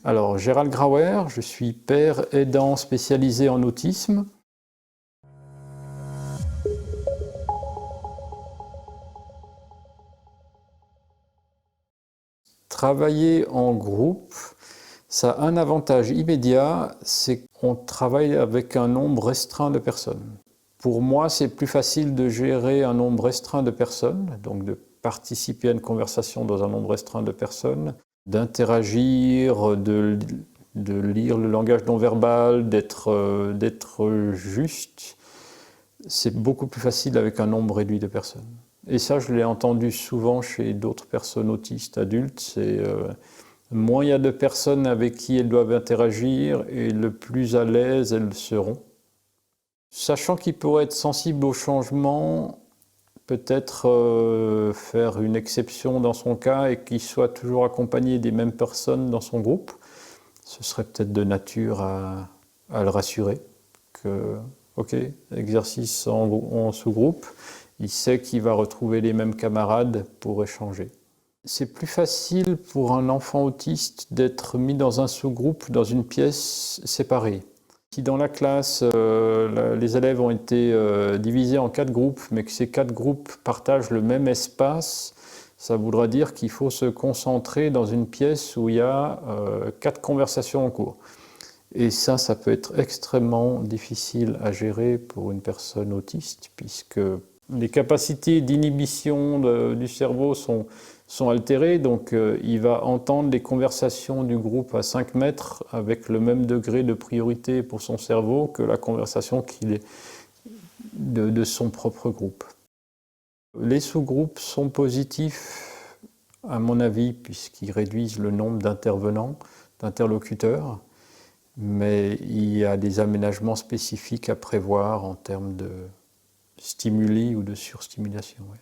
Alors, Gérald Grauer, je suis père aidant spécialisé en autisme. Travailler en groupe, ça a un avantage immédiat, c'est qu'on travaille avec un nombre restreint de personnes. Pour moi, c'est plus facile de gérer un nombre restreint de personnes, donc de participer à une conversation dans un nombre restreint de personnes, d'interagir, de lire le langage non verbal, d'être juste. C'est beaucoup plus facile avec un nombre réduit de personnes. Et ça, je l'ai entendu souvent chez d'autres personnes autistes adultes. C'est moins il y a de personnes avec qui elles doivent interagir et le plus à l'aise elles seront. Sachant qu'ils pourraient être sensibles au changement, peut-être faire une exception dans son cas et qu'il soit toujours accompagné des mêmes personnes dans son groupe, ce serait peut-être de nature à le rassurer que, ok, exercice en sous-groupe, il sait qu'il va retrouver les mêmes camarades pour échanger. C'est plus facile pour un enfant autiste d'être mis dans un sous-groupe, dans une pièce séparée. Si dans la classe, les élèves ont été divisés en 4 groupes, mais que ces 4 groupes partagent le même espace, ça voudra dire qu'il faut se concentrer dans une pièce où il y a 4 conversations en cours. Et ça peut être extrêmement difficile à gérer pour une personne autiste, puisque les capacités d'inhibition du cerveau sont altérées, donc il va entendre les conversations du groupe à 5 mètres avec le même degré de priorité pour son cerveau que la conversation qu'il est de son propre groupe. Les sous-groupes sont positifs, à mon avis, puisqu'ils réduisent le nombre d'intervenants, d'interlocuteurs, mais il y a des aménagements spécifiques à prévoir en termes de stimuli ou de surstimulation. Ouais.